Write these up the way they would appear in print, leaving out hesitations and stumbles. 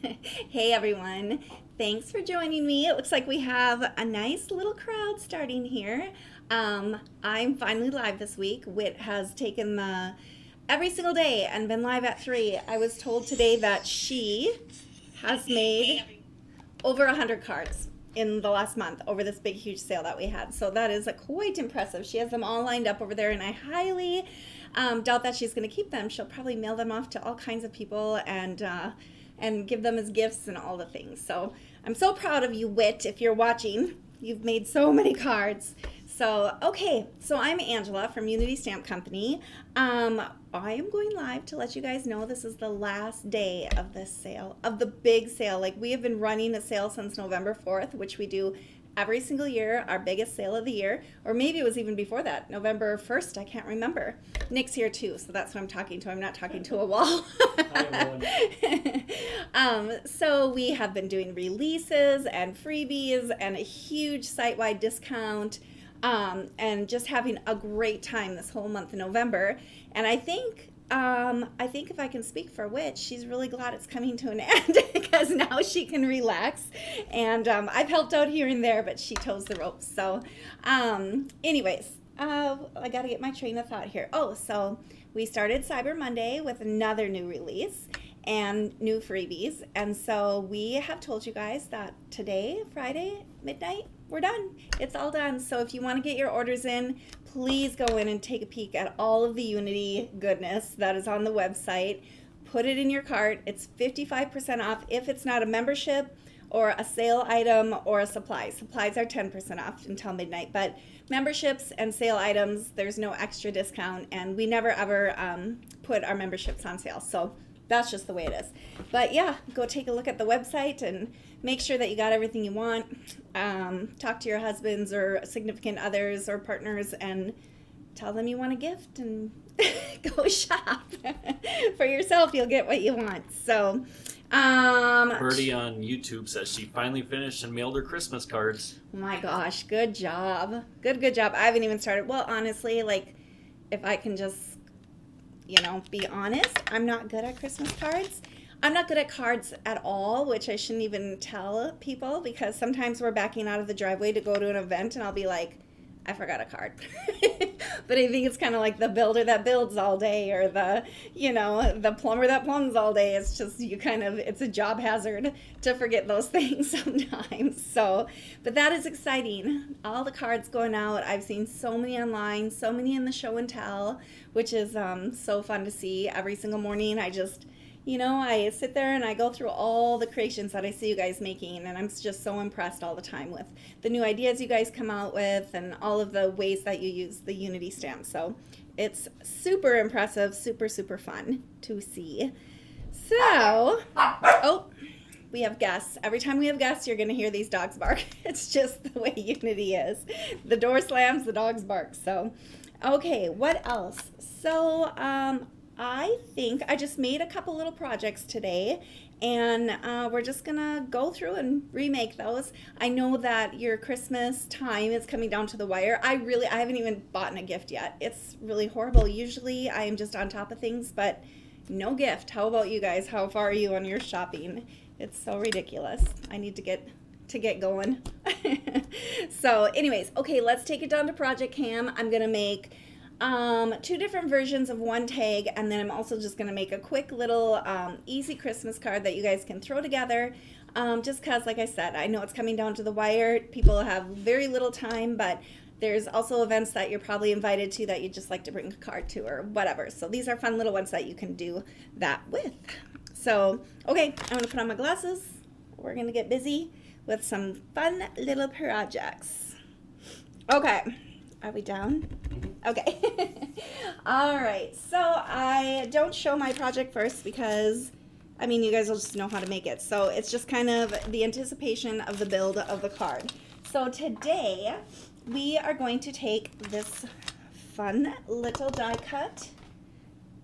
Hey everyone, thanks for joining me. It looks like we have a nice little crowd starting here. I'm finally live this week. Wit has taken the every single day and been live at 3. I was told today that she has made over 100 cards in the last month over this big huge sale that we had. So that is quite impressive. She has them all lined up over there, and I highly doubt that she's going to keep them. She'll probably mail them off to all kinds of people and give them as gifts and all the things. So I'm so proud of you, Wit, if you're watching. You've made so many cards. So, okay, so I'm Angela from Unity Stamp Company. I am going live to let you guys know this is the last day of this sale, of the big sale. Like, we have been running a sale since November 4th, which we do every single year, our biggest sale of the year, or maybe it was even before that, November 1st, I can't remember. Nick's here too, so that's what I'm talking to. I'm not talking to a wall. So we have been doing releases and freebies and a huge site-wide discount, and just having a great time this whole month of November. And I think if I can speak for Witch, she's really glad it's coming to an end because now she can relax. And I've helped out here and there, but she toes the ropes. So anyways, I got to get my train of thought here. Oh, so we started Cyber Monday with another new release and new freebies. And so we have told you guys that today, Friday, midnight, we're done. It's all done. So if you want to get your orders in, please go in and take a peek at all of the Unity goodness that is on the website. Put it in your cart. It's 55% off if it's not a membership or a sale item or a supply. Supplies are 10% off until midnight, but memberships and sale items, there's no extra discount, and we never ever put our memberships on sale. So that's just the way it is. But yeah, go take a look at the website and make sure that you got everything you want. Talk to your husbands or significant others or partners and tell them you want a gift and go shop. For yourself, you'll get what you want. So, Birdie on YouTube says she finally finished and mailed her Christmas cards. oh my gosh, good job. Good job. I haven't even started. Well, honestly, like, if I can just, be honest, I'm not good at Christmas cards. I'm not good at cards at all, which I shouldn't even tell people because sometimes we're backing out of the driveway to go to an event and I'll be like, I forgot a card. But I think it's kind of like the builder that builds all day or the plumber that plumbs all day. It's just it's a job hazard to forget those things sometimes. So, but that is exciting. All the cards going out. I've seen so many online, so many in the show and tell, which is so fun to see every single morning. I sit there and I go through all the creations that I see you guys making, and I'm just so impressed all the time with the new ideas you guys come out with and all of the ways that you use the Unity stamp. So it's super impressive, super, super fun to see. So, we have guests. Every time we have guests, you're going to hear these dogs bark. It's just the way Unity is. The door slams, the dogs bark. So, okay, what else? So, I think I just made a couple little projects today, and we're just gonna go through and remake those. I know that your Christmas time is coming down to the wire. I haven't even bought a gift yet. It's really horrible. Usually I am just on top of things, but no gift. How about you guys? How far are you on your shopping? It's so ridiculous. I need to get going. So anyways, okay, let's take it down to Project Cam. I'm gonna make 2 different versions of one tag, and then I'm also just going to make a quick little easy Christmas card that you guys can throw together, just because, like I said, I know it's coming down to the wire. People have very little time, but there's also events that you're probably invited to that you'd just like to bring a card to or whatever. So these are fun little ones that you can do that with. So, okay, I'm going to put on my glasses. We're going to get busy with some fun little projects. Okay. Are we down? Okay. All right. So I don't show my project first because, you guys will just know how to make it. So it's just kind of the anticipation of the build of the card. So today we are going to take this fun little die cut.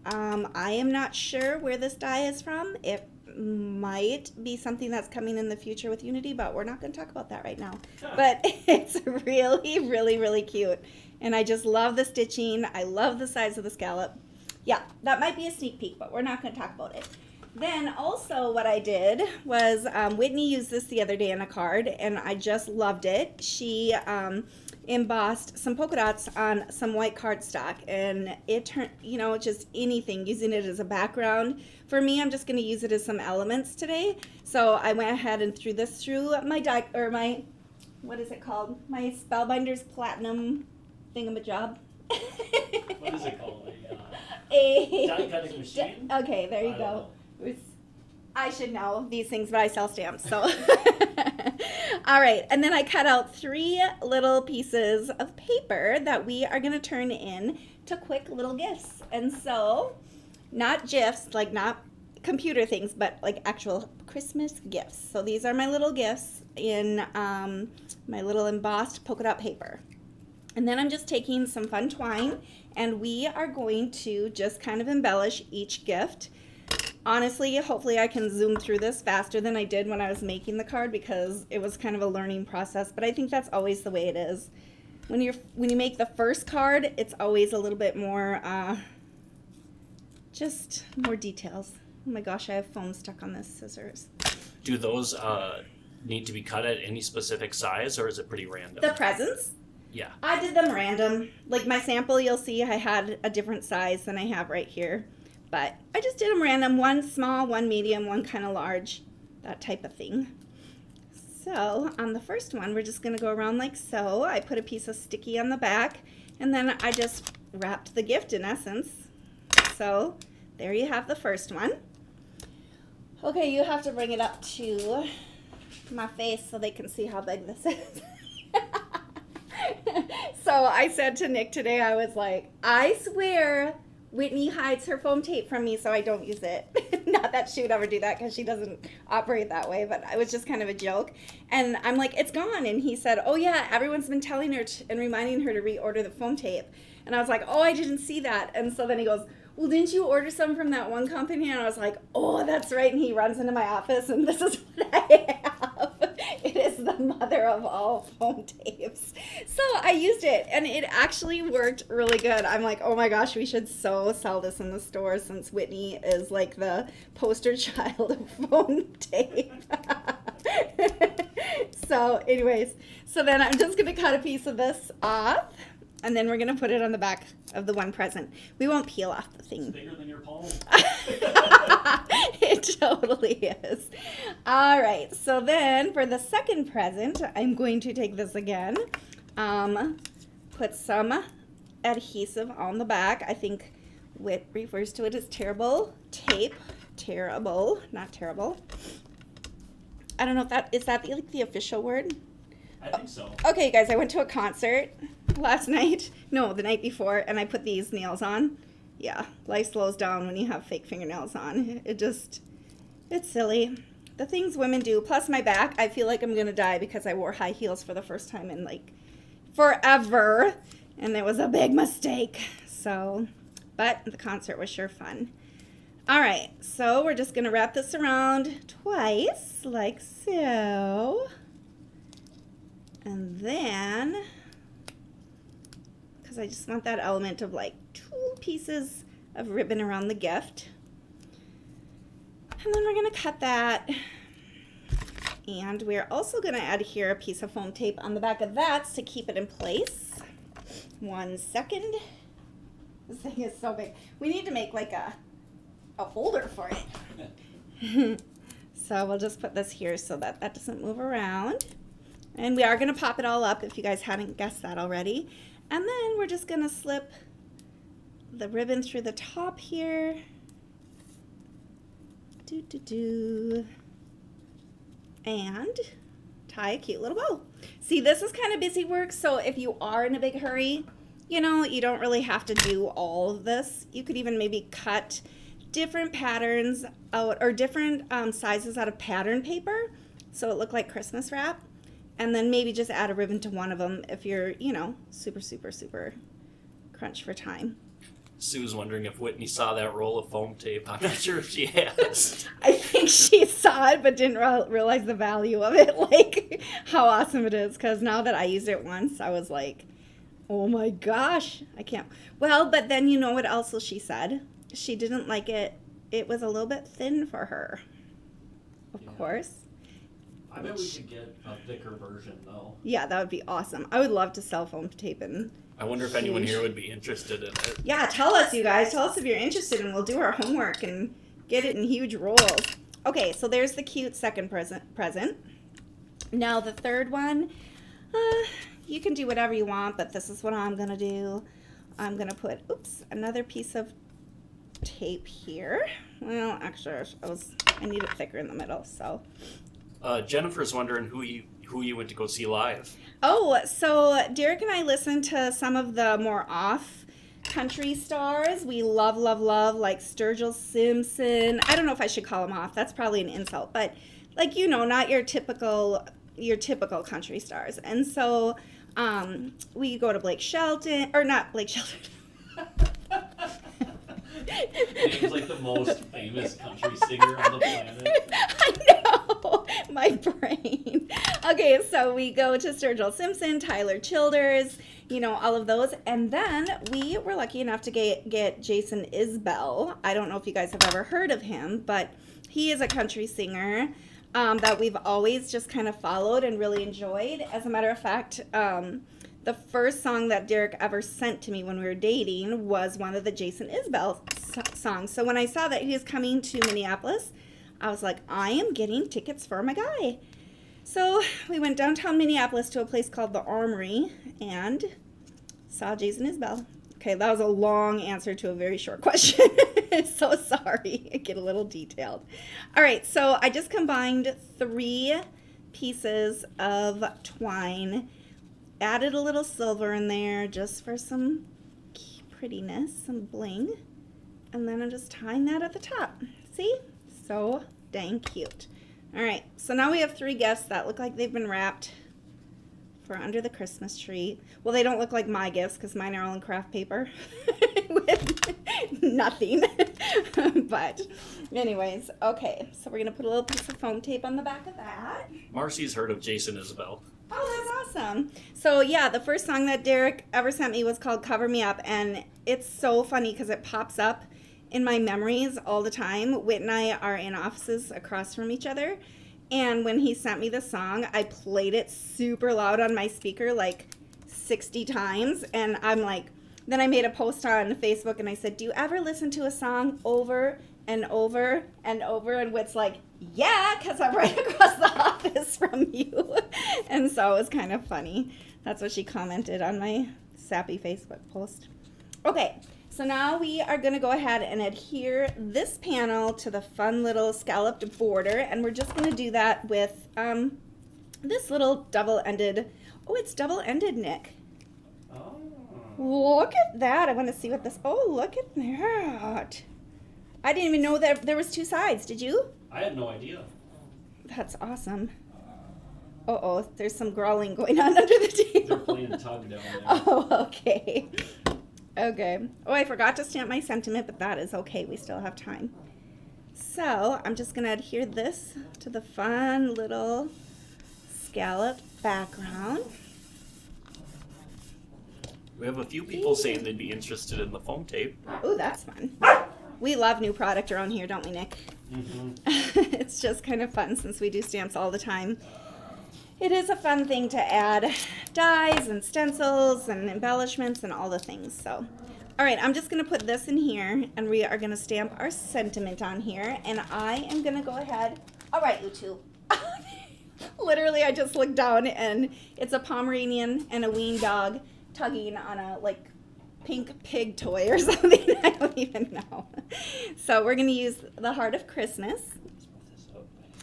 I am not sure where this die is from. It might be something that's coming in the future with Unity, but we're not going to talk about that right now. But it's really, really, really cute. And I just love the stitching. I love the size of the scallop. Yeah, that might be a sneak peek, but we're not going to talk about it. Then also what I did was Whitney used this the other day in a card, and I just loved it. She embossed some polka dots on some white cardstock, and it turned, just anything, using it as a background. For me, I'm just going to use it as some elements today. So I went ahead and threw this through my what is it called? My Spellbinders Platinum thingamajig. What is it called? A die cutting machine? Okay, there you go. I should know these things, but I sell stamps, so. All right, and then I cut out 3 little pieces of paper that we are going to turn in to quick little gifts. And so, not GIFs, like not computer things, but like actual Christmas gifts. So these are my little gifts in my little embossed polka dot paper. And then I'm just taking some fun twine, and we are going to just kind of embellish each gift. Honestly, hopefully I can zoom through this faster than I did when I was making the card, because it was kind of a learning process, but I think that's always the way it is. When you make the first card, it's always a little bit more, just more details. Oh my gosh, I have foam stuck on this scissors. Do those need to be cut at any specific size, or is it pretty random? The presents? Yeah. I did them random. Like my sample, you'll see I had a different size than I have right here. But I just did them random. One small, one medium, one kind of large. That type of thing. So on the first one, we're just going to go around like so. I put a piece of sticky on the back. And then I just wrapped the gift in essence. So there you have the first one. Okay, you have to bring it up to my face so they can see how big this is. So I said to Nick today, I was like, I swear Whitney hides her foam tape from me so I don't use it. Not that she would ever do that because she doesn't operate that way, but it was just kind of a joke. And I'm like, it's gone. And he said, oh yeah, everyone's been telling her and reminding her to reorder the foam tape. And I was like, oh, I didn't see that. And so then he goes, well, didn't you order some from that one company? And I was like, oh, that's right. And he runs into my office, and this is what I have. It is the mother of all foam tapes. So I used it, and it actually worked really good. I'm like, oh my gosh, we should so sell this in the store, since Whitney is like the poster child of foam tape. So anyways, so then I'm just going to cut a piece of this off. And then we're going to put it on the back of the one present. We won't peel off the thing. It's bigger than your palm. It totally is. All right. So then for the second present, I'm going to take this again. Put some adhesive on the back. I think Whit refers to it as terrible tape. Terrible, not terrible. I don't know if is that like the official word? I think so. Okay, guys, I went to a concert last night. No, the night before, and I put these nails on. Yeah, life slows down when you have fake fingernails on. It's silly. The things women do. Plus my back, I feel like I'm going to die because I wore high heels for the first time in like forever. And it was a big mistake. So, but the concert was sure fun. All right, so we're just going to wrap this around twice, like so. And then, because I just want that element of like 2 pieces of ribbon around the gift. And then we're going to cut that. And we're also going to add here a piece of foam tape on the back of that to keep it in place. 1 second. This thing is so big. We need to make like a holder for it. So we'll just put this here so that that doesn't move around. And we are going to pop it all up if you guys hadn't guessed that already. And then we're just going to slip the ribbon through the top here. And tie a cute little bow. See, this is kind of busy work, so if you are in a big hurry, you don't really have to do all of this. You could even maybe cut different patterns out, or different sizes out of pattern paper, so it looked like Christmas wrap. And then maybe just add a ribbon to one of them if you're, super, super, super crunch for time. Sue's wondering if Whitney saw that roll of foam tape. I'm not sure if she has. I think she saw it but didn't realize the value of it, like how awesome it is. Because now that I used it once, I was like, oh my gosh, I can't. Well, but then you know what else she said? She didn't like it it was a little bit thin for her. Of course. I bet we could get a thicker version, though. Yeah, that would be awesome. I would love to sell foam tape and... I wonder if anyone here would be interested in it. Yeah, tell us, you guys. Tell us if you're interested, and we'll do our homework and get it in huge rolls. Okay, so there's the cute second present. Now the third one, you can do whatever you want, but this is what I'm going to do. I'm going to put, another piece of tape here. Well, actually, I need it thicker in the middle, so... Jennifer's wondering who you went to go see live. Oh, so Derek and I listened to some of the more off country stars. We love, like Sturgill Simpson. I don't know if I should call him off. That's probably an insult, but like, not your typical country stars. And so we go to Blake Shelton, or not Blake Shelton. He's like the most famous country singer on the planet. I know, my brain. Okay, so we go to Sturgill Simpson, Tyler Childers, all of those. And then we were lucky enough to get Jason Isbell. I don't know if you guys have ever heard of him, but he is a country singer that we've always just kind of followed and really enjoyed. As a matter of fact, the first song that Derek ever sent to me when we were dating was one of the Jason Isbell songs. So when I saw that he was coming to Minneapolis, I was like, I am getting tickets for my guy. So we went downtown Minneapolis to a place called the Armory and saw Jason Isbell. Okay, that was a long answer to a very short question. So sorry. I get a little detailed. All right, so I just combined 3 pieces of twine, added a little silver in there just for some prettiness, some bling. And then I'm just tying that at the top. See? So dang cute. All right, so now we have 3 gifts that look like they've been wrapped for under the Christmas tree. Well, they don't look like my gifts because mine are all in craft paper with nothing. But anyways, okay, so we're going to put a little piece of foam tape on the back of that. Marcy's heard of Jason Isbell. Oh, that's awesome. So, yeah, the first song that Derek ever sent me was called Cover Me Up, and it's so funny because it pops up in my memories all the time. Whit and I are in offices across from each other, and when he sent me the song, I played it super loud on my speaker like 60 times, and I'm like, then I made a post on Facebook, and I said, do you ever listen to a song over and over and over? And Whit's like, yeah, because I'm right across the office from you. And so it was kind of funny. That's what she commented on my sappy Facebook post. Okay, so now we are going to go ahead and adhere this panel to the fun little scalloped border. And we're just going to do that with this little double-ended. Oh, it's double-ended, Nick. Oh. Look at that. I want to see what this. Oh, look at that. I didn't even know that there was 2 sides. Did you? I had no idea. That's awesome. Uh-oh, there's some growling going on under the table. They're playing tug down there. Oh, okay. Okay. Oh, I forgot to stamp my sentiment, but that is okay. We still have time. So I'm just going to adhere this to the fun little scalloped background. We have a few people saying they'd be interested in the foam tape. Oh, that's fun. We love new product around here, don't we, Nick? Mm-hmm. It's just kind of fun since we do stamps all the time. It is a fun thing to add dies and stencils and embellishments and all the things. So, all right, I'm just going to put this in here, and we are going to stamp our sentiment on here. And I am going to go ahead. All right, you two. Literally, I just looked down, and it's a Pomeranian and a weaned dog tugging on a, like, pink pig toy or something. I don't even know. So we're going to use the Heart of Christmas.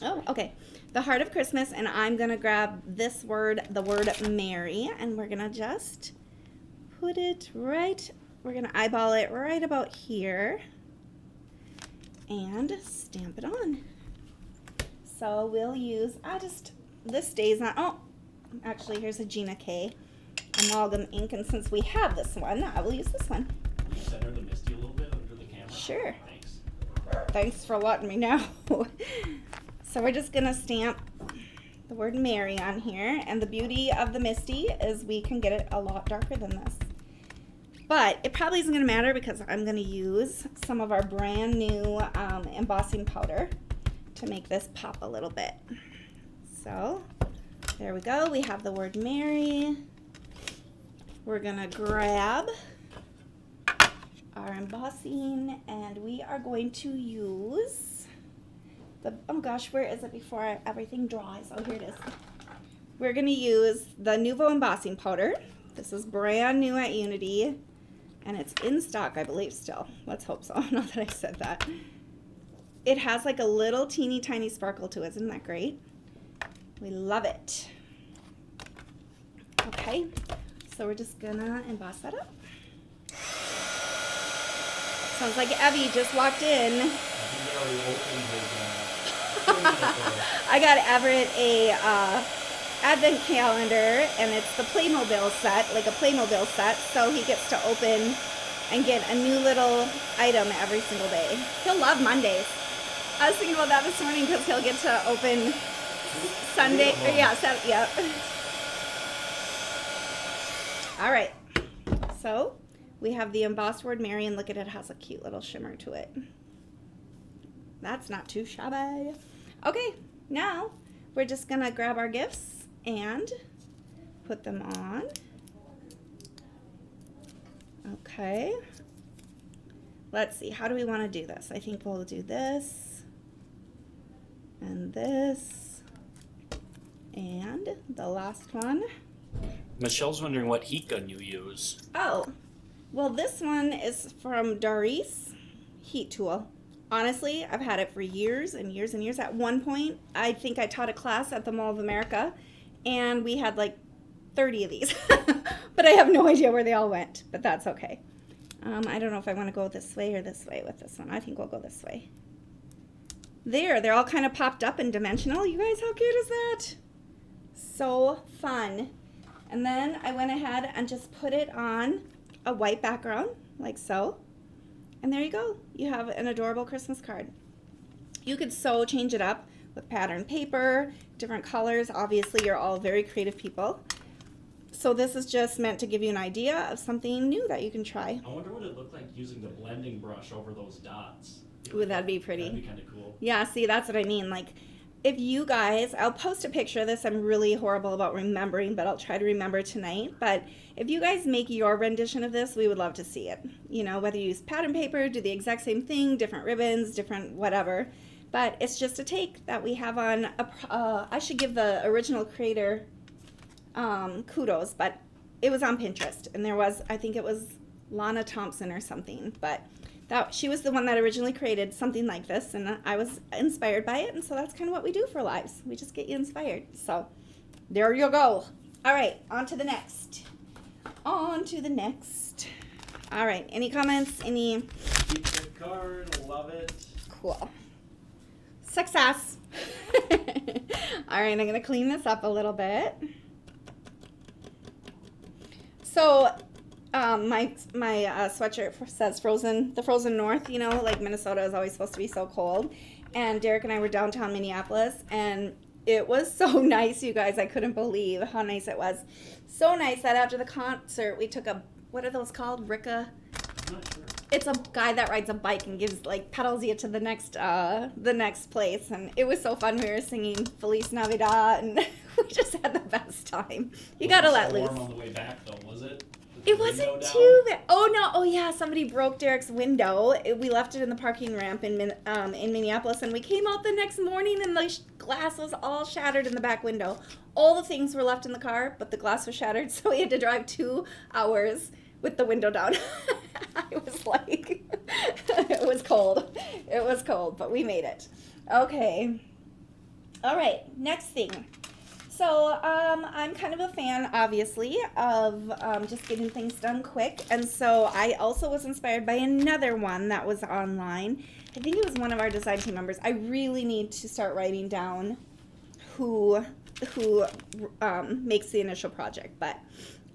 Oh, okay. The Heart of Christmas, and I'm going to grab this word, the word Mary, and we're going to just put it right, we're going to eyeball it right about here and stamp it on. So we'll use, this stays on, oh, actually here's a Gina K amalgam ink, and since we have this one, I will use this one. Can you center the Misty a little bit under the camera? Sure. Thanks. Thanks for letting me know. So we're just going to stamp the word Mary on here, and the beauty of the Misty is we can get it a lot darker than this. But it probably isn't going to matter because I'm going to use some of our brand new embossing powder to make this pop a little bit. So there we go. We have the word Mary. We're going to grab our embossing and we are going to use the, oh gosh, where is it before everything dries? Oh, here it is. We're going to use the Nuvo embossing powder. This is brand new at Unity and it's in stock, I believe, still. Let's hope so. Not that I said that. It has like a little teeny tiny sparkle to it. Isn't that great? We love it. Okay, so we're just gonna emboss that up. Sounds like Evie just walked in. I got Everett a advent calendar, and it's the Playmobil set, like a Playmobil set, so he gets to open and get a new little item every single day. He'll love Mondays. I was thinking about that this morning because he'll get to open Sunday, or yeah. All right, so we have the embossed word Mary, and look at it, it has a cute little shimmer to it. That's not too shabby. Okay, now we're just gonna grab our gifts and put them on. Okay, let's see, how do we want to do this? I think we'll do this and this and the last one. Michelle's wondering what heat gun you use. Oh, well, this one is from Doris Heat Tool. Honestly, I've had it for years and years and years. At one point, I think I taught a class at the Mall of America, and we had like 30 of these. But I have no idea where they all went, but that's okay. I don't know if I want to go this way or this way with this one. I think we'll go this way. There, they're all kind of popped up and dimensional. You guys, how cute is that? So fun. And then I went ahead and just put it on a white background, like so. And there you go. You have an adorable Christmas card. You could so change it up with pattern paper, different colors. Obviously, you're all very creative people. So this is just meant to give you an idea of something new that you can try. I wonder what it looked like using the blending brush over those dots. Ooh, that'd be pretty. That'd be kind of cool. Yeah, see, that's what I mean. Like, if you guys, I'll post a picture of this. I'm really horrible about remembering, but I'll try to remember tonight. But if you guys make your rendition of this, we would love to see it. You know, whether you use pattern paper, do the exact same thing, different ribbons, different whatever. But it's just a take that we have on, I should give the original creator kudos, but it was on Pinterest. And there was, I think it was Lana Thompson or something, but she was the one that originally created something like this, and I was inspired by it, and so that's kind of what we do for lives. We just get you inspired. So there you go. All right, on to the next. On to the next. All right, any comments? Any? Keep the card, love it. Cool. Success. All right, I'm going to clean this up a little bit. So my sweatshirt says frozen, the frozen north, you know, like Minnesota is always supposed to be so cold. And Derek and I were downtown Minneapolis, and it was so nice, you guys. I couldn't believe how nice it was. So nice that after the concert, we took a, what are those called? Ricka? I'm not sure. It's a guy that rides a bike and gives, like, pedals you to the next place. And it was so fun. We were singing Feliz Navidad, and we just had the best time. You gotta let loose. Warm on the way back, though, was it? It wasn't too bad. Oh, no. Oh, yeah. Somebody broke Derek's window. We left it in the parking ramp in Minneapolis, and we came out the next morning, and the glass was all shattered in the back window. All the things were left in the car, but the glass was shattered, so we had to drive 2 hours with the window down. I was like, it was cold. It was cold, but we made it. Okay. All right. Next thing. So I'm kind of a fan, obviously, of just getting things done quick. And so I also was inspired by another one that was online. I think it was one of our design team members. I really need to start writing down who makes the initial project, but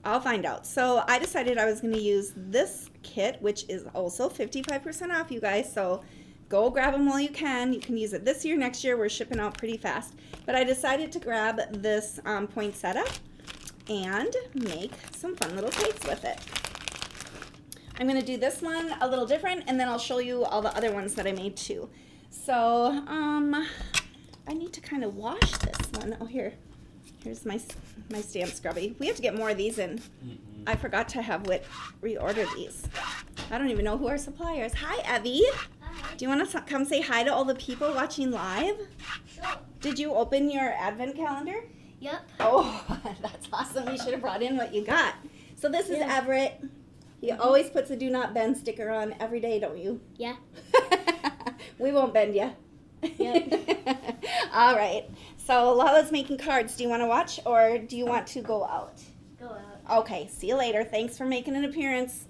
I'll find out. So I decided I was going to use this kit, which is also 55% off, you guys. So go grab them while you can. You can use it this year, next year. We're shipping out pretty fast. But I decided to grab this poinsettia and make some fun little cakes with it. I'm going to do this one a little different, and then I'll show you all the other ones that I made too. So, I need to kind of wash this one. Oh, here's my stamp scrubby. We have to get more of these in. I forgot to have Whit reorder these. I don't even know who our supplier is. Hi, Evie. Hi. Do you want to come say hi to all the people watching live? Sure. Did you open your advent calendar? Yep. Oh, that's awesome. You should have brought in what you got. So this is Yeah. Everett. He always puts a do not bend sticker on every day, don't you? Yeah. We won't bend you. Yep. All right. So Lala's making cards. Do you want to watch or do you want to go out? Go out. Okay. See you later. Thanks for making an appearance.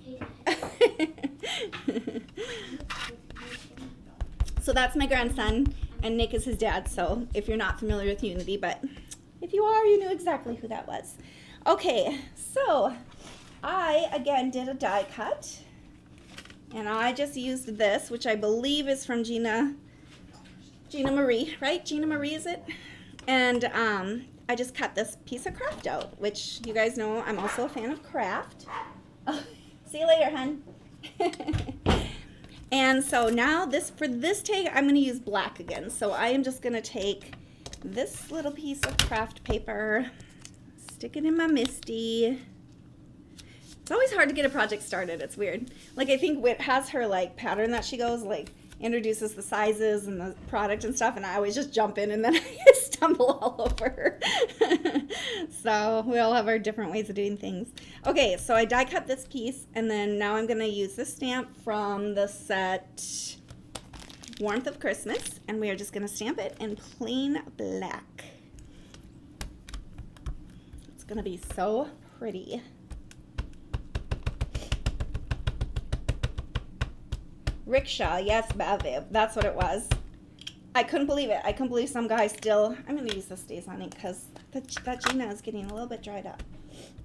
So that's my grandson, and Nick is his dad. So if you're not familiar with Unity, but if you are, you knew exactly who that was. Okay, so I, again, did a die cut, and I just used this, which I believe is from Gina Marie, right? Gina Marie, is it? And I just cut this piece of craft out, which you guys know I'm also a fan of craft. Oh, see you later, hun. And so now for this tag, I'm going to use black again. So I am just going to take this little piece of craft paper, stick it in my MISTI. It's always hard to get a project started. It's weird. Like, I think Whit has her, like, pattern that she goes, like, introduces the sizes and the product and stuff, and I always just jump in and then I stumble all over. So we all have our different ways of doing things. Okay, so I die cut this piece, and then now I'm going to use this stamp from the set Warmth of Christmas, and we are just going to stamp it in plain black. It's going to be so pretty. Rickshaw, yes, Bev, that's what it was. I couldn't believe it. I couldn't believe some guy still. I'm going to use the Stays On Ink because that Gina is getting a little bit dried up.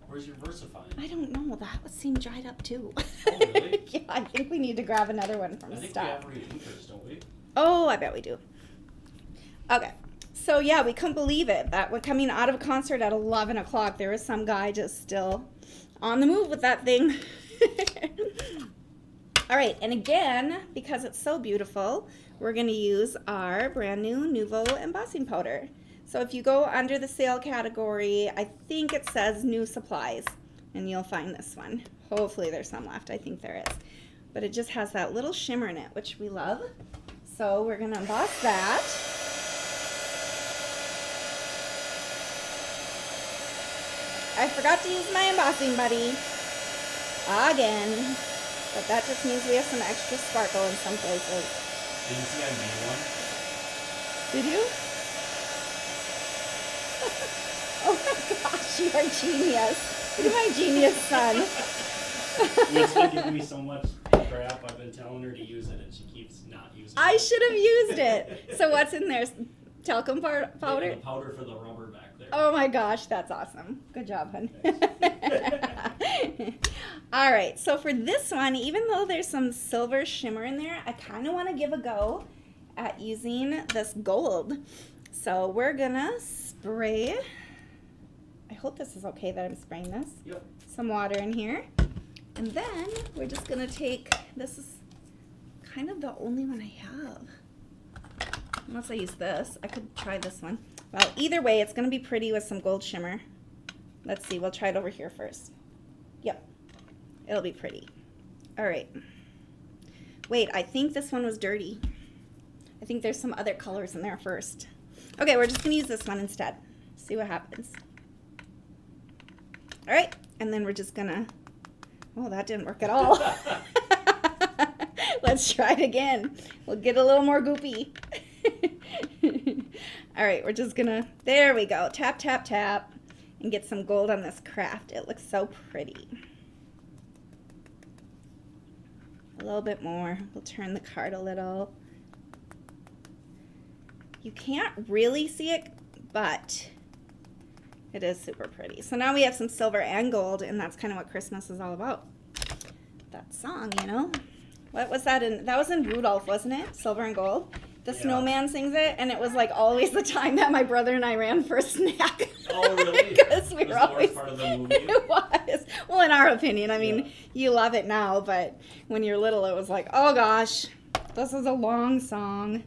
Where's your VersaFine? I don't know. That would seem dried up too. Oh, really? Yeah, I think we need to grab another one from I think stock. we have reinkers, don't we? Oh, I bet we do. Okay. So, yeah, we couldn't believe it. That we're coming out of a concert at 11 o'clock. There was some guy just still on the move with that thing. All right, and again, because it's so beautiful, we're going to use our brand new Nuvo embossing powder. So if you go under the sale category, I think it says new supplies, and you'll find this one. Hopefully there's some left. I think there is. But it just has that little shimmer in it, which we love. So we're going to emboss that. I forgot to use my embossing buddy again. But that just means we have some extra sparkle in some places. Did you see I made one? Did you? Oh my gosh, you are genius. Look at my genius son. It's been giving me so much crap. I've been telling her to use it, and she keeps not using it. I should have used it. So what's in there? Talcum powder? The powder for the rubber back there. Oh my gosh, that's awesome. Good job, hun. All right, so for this one, even though there's some silver shimmer in there, I kind of want to give a go at using this gold. So we're gonna spray, I hope this is okay that I'm spraying this. Yep. Some water in here. And then we're just gonna take, this is kind of the only one I have. Unless I use this, I could try this one. Well, either way, it's gonna be pretty with some gold shimmer. Let's see, we'll try it over here first. Yep, it'll be pretty. All right. Wait, I think this one was dirty. I think there's some other colors in there first. Okay, we're just gonna use this one instead. See what happens. All right, and then we're just gonna, oh, that didn't work at all. Let's try it again. We'll get a little more goopy. All right, we're just gonna, there we go. Tap, tap, tap, and get some gold on this craft. It looks so pretty. A little bit more. We'll turn the card a little. You can't really see it, but it is super pretty. So now we have some silver and gold, and that's kind of what Christmas is all about. That song, you know? What was that in? That was in Rudolph, wasn't it? Silver and gold. The Yeah. snowman sings it, and it was like always the time that my brother and I ran for a snack. Oh, really? Because we Was were the always. worst part of the movie? It was. Well, in our opinion, I mean, Yeah. you love it now, but when you're little, it was like, oh gosh, this is a long song.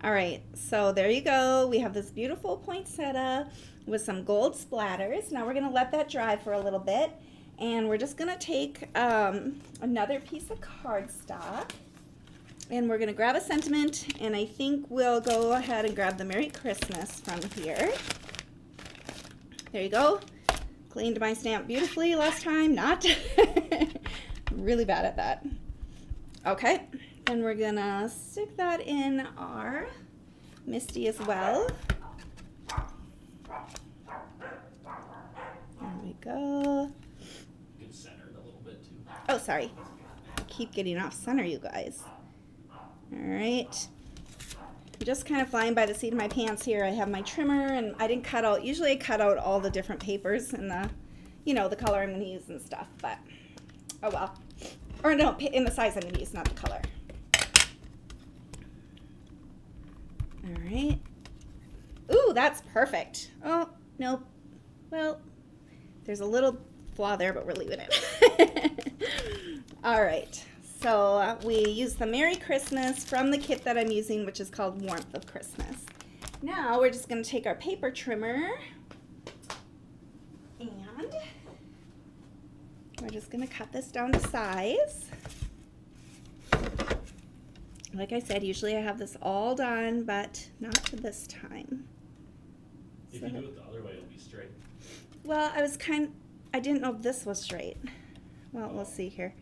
All right, so there you go. We have this beautiful poinsettia with some gold splatters. Now we're gonna let that dry for a little bit, and we're just gonna take another piece of cardstock, and we're gonna grab a sentiment, and I think we'll go ahead and grab the Merry Christmas from here. There you go. Cleaned my stamp beautifully last time. Not. Really bad at that. Okay. Then we're gonna stick that in our Misty as well. There we go. You can center it a little bit too. Oh, sorry. I keep getting off center, you guys. All right. I'm just kind of flying by the seat of my pants here. I have my trimmer, and I didn't cut out, usually I cut out all the different papers and the, you know, the color I'm going to use and stuff, but oh well. Or no, in the size I'm going to use, not the color. All right. Ooh, that's perfect. Oh, nope. Well, there's a little flaw there, but we're leaving it. All right. So we use the Merry Christmas from the kit that I'm using, which is called Warmth of Christmas. Now we're just going to take our paper trimmer, and we're just going to cut this down to size. Like I said, usually I have this all done, but not this time. If you do it the other way, it'll be straight. Well, I didn't know if this was straight. Well, we'll see here.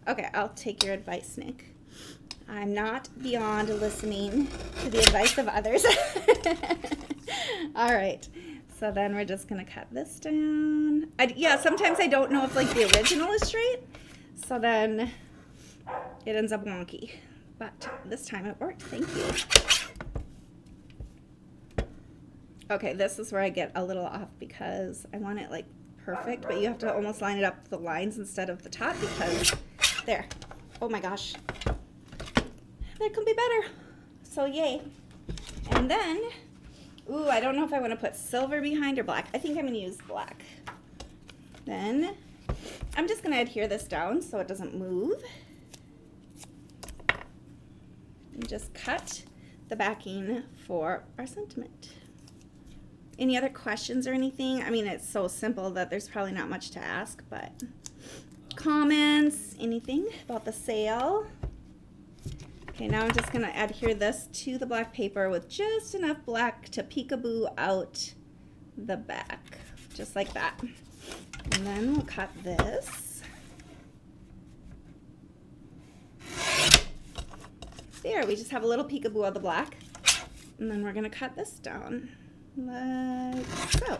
Okay, I'll take your advice, Nick. I'm not beyond listening to the advice of others. All right, so then we're just gonna cut this down. Yeah, sometimes I don't know if like the original is straight, so then it ends up wonky. But this time it worked, thank you. Okay, this is where I get a little off because I want it like perfect, but you have to almost line it up with the lines instead of the top because, there. Oh my gosh. That could be better. So yay. And then, ooh, I don't know if I want to put silver behind or black. I think I'm going to use black. Then I'm just going to adhere this down so it doesn't move. And just cut the backing for our sentiment. Any other questions or anything? I mean, it's so simple that there's probably not much to ask, but comments, anything about the sale? Okay, now I'm just going to adhere this to the black paper with just enough black to peekaboo out the back, just like that. And then we'll cut this. There, we just have a little peekaboo of the black. And then we're going to cut this down like so.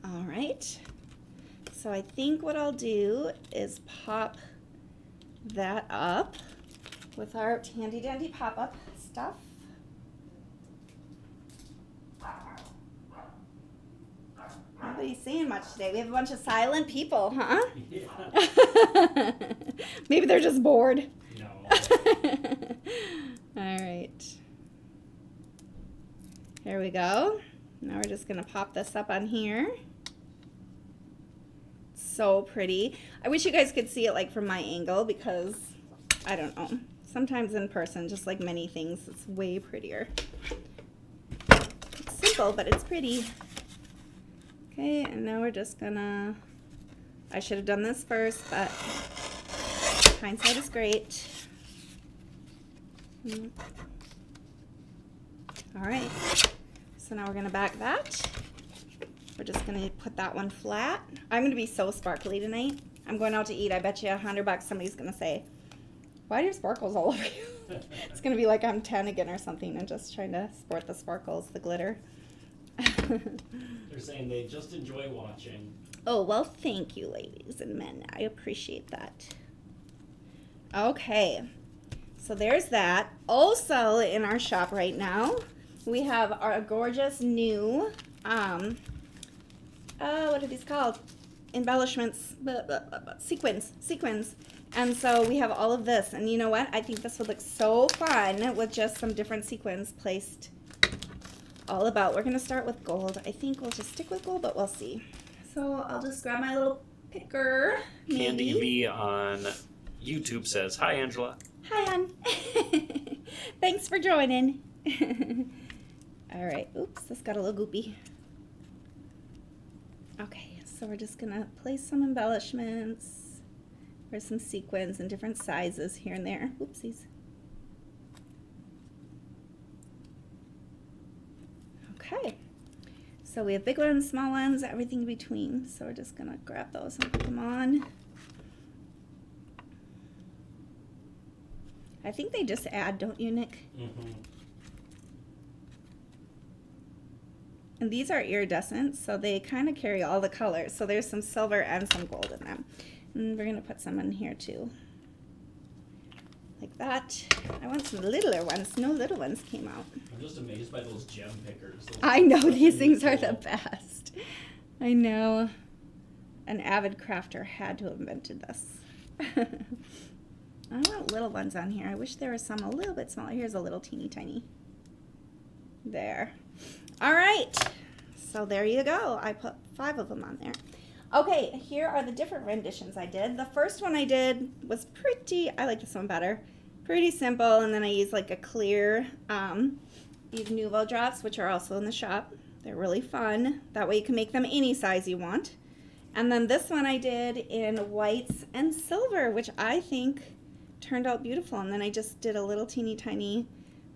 All right. So I think what I'll do is pop that up with our handy dandy pop-up stuff. Nobody's saying much today. We have a bunch of silent people, huh? Yeah. Maybe they're just bored. No. All right. Here we go. Now we're just going to pop this up on here. So pretty. I wish you guys could see it like from my angle because, I don't know, sometimes in person, just like many things, it's way prettier. It's simple, but it's pretty. Okay, and now we're just gonna, I should have done this first, but hindsight is great. All right, so now we're gonna back that. We're just gonna put that one flat. I'm gonna be so sparkly tonight. I'm going out to eat. I bet you $100 somebody's gonna say, why do you have sparkles all over you? It's gonna be like I'm 10 again or something and just trying to sport the sparkles, the glitter. They're saying they just enjoy watching. Oh, well, thank you, ladies and men. I appreciate that. Okay, so there's that. Also in our shop right now, we have our gorgeous new, what are these called? Embellishments, sequins. And so we have all of this. And you know what? I think this would look so fun with just some different sequins placed all about. We're going to start with gold. I think we'll just stick with gold, but we'll see. So I'll just grab my little picker. Candy maybe. V on YouTube says, "Hi, Angela." Hi, hon. Thanks for joining. All right. Oops, this got a little goopy. Okay, so we're just going to place some embellishments or some sequins in different sizes here and there. Oopsies. Okay. So we have big ones, small ones, everything in between. So we're just going to grab those and put them on. I think they just add, don't you, Nick? Mm-hmm. And these are iridescent, so they kind of carry all the colors. So there's some silver and some gold in them. And we're going to put some in here too. Like that. I want some littler ones. No little ones came out. I'm just amazed by those gem pickers. Those I know, are these really things are the cool. best. I know. An avid crafter had to have invented this. I want little ones on here. I wish there was some a little bit smaller. Here's a little teeny tiny. There. All right. So there you go. I put 5 of them on there. Okay, here are the different renditions I did. The first one I did was pretty, I like this one better. Pretty simple, and then I used like a clear, these Nuvo drops, which are also in the shop. They're really fun. That way you can make them any size you want. And then this one I did in whites and silver, which I think turned out beautiful. And then I just did a little teeny tiny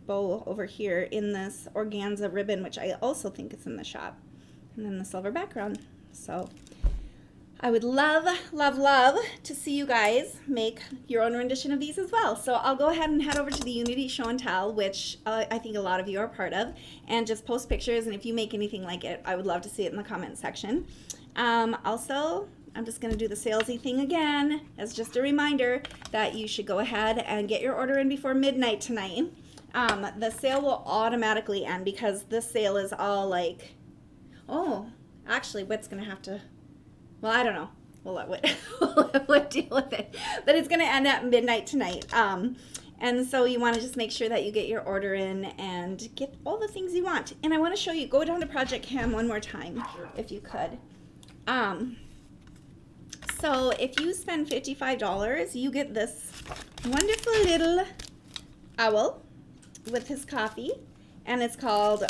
bow over here in this organza ribbon, which I also think is in the shop. And then the silver background. So I would love, love, love to see you guys make your own rendition of these as well. So I'll go ahead and head over to the Unity Show and Tell, which I think a lot of you are part of, and just post pictures. And if you make anything like it, I would love to see it in the comment section. Also, I'm just going to do the salesy thing again as just a reminder that you should go ahead and get your order in before midnight tonight. The sale will automatically end because this sale is all like, oh, actually, Whit's going to have to, well, I don't know. We'll let Whit, Whit deal with it. But it's going to end at midnight tonight. And so you want to just make sure that you get your order in and get all the things you want. And I want to show you, go down to Project Cam one more time, if you could. So if you spend $55, you get this wonderful little owl with his coffee, and it's called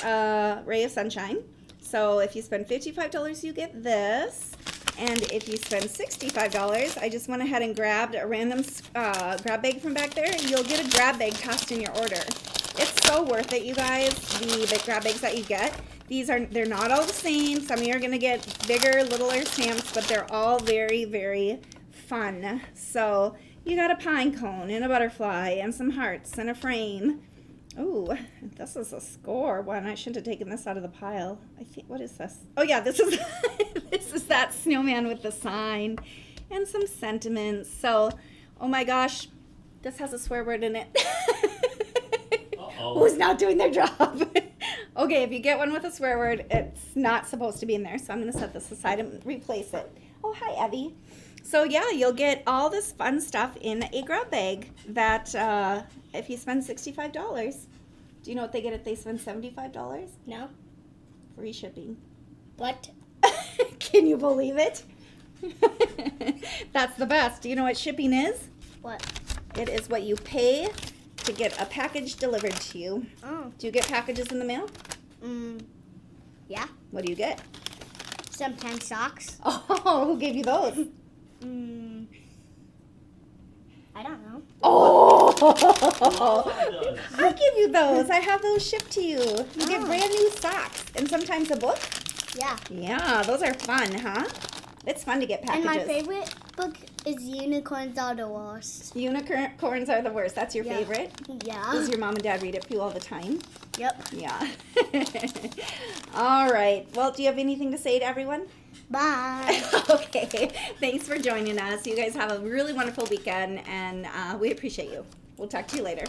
Ray of Sunshine. So if you spend $55, you get this. And if you spend $65, I just went ahead and grabbed a random grab bag from back there. You'll get a grab bag tossed in your order. It's so worth it, you guys, the grab bags that you get. They're not all the same. Some of you are going to get bigger, littler stamps, but they're all very, very fun. So you got a pine cone and a butterfly and some hearts and a frame. Ooh, this is a score one. I shouldn't have taken this out of the pile. I think, what is this? Oh yeah, this is this is that snowman with the sign and some sentiments. So, oh my gosh, this has a swear word in it. Uh-oh. Who's not doing their job? Okay, if you get one with a swear word, it's not supposed to be in there. So I'm going to set this aside and replace it. Oh, hi, Evie. So yeah, you'll get all this fun stuff in a grab bag that if you spend $65. Do you know what they get if they spend $75? No. Free shipping. What? Can you believe it? That's the best. Do you know what shipping is? What? It is what you pay to get a package delivered to you. Oh. Do you get packages in the mail? Yeah. What do you get? Sometimes socks. Oh, who gave you those? I don't know. Oh, Oh, I give you those. I have those shipped to you. You get brand new socks and sometimes a book. Yeah. Yeah, those are fun, huh? It's fun to get And packages. my favorite book is Unicorns Are the Worst. Unicorns are the worst. That's your Yeah. favorite? Yeah. Does your mom and dad read it for you all the time? Yep. Yeah. All right. Well, do you have anything to say to everyone? Bye. Okay. Thanks for joining us. You guys have a really wonderful weekend, and we appreciate you. We'll talk to you later.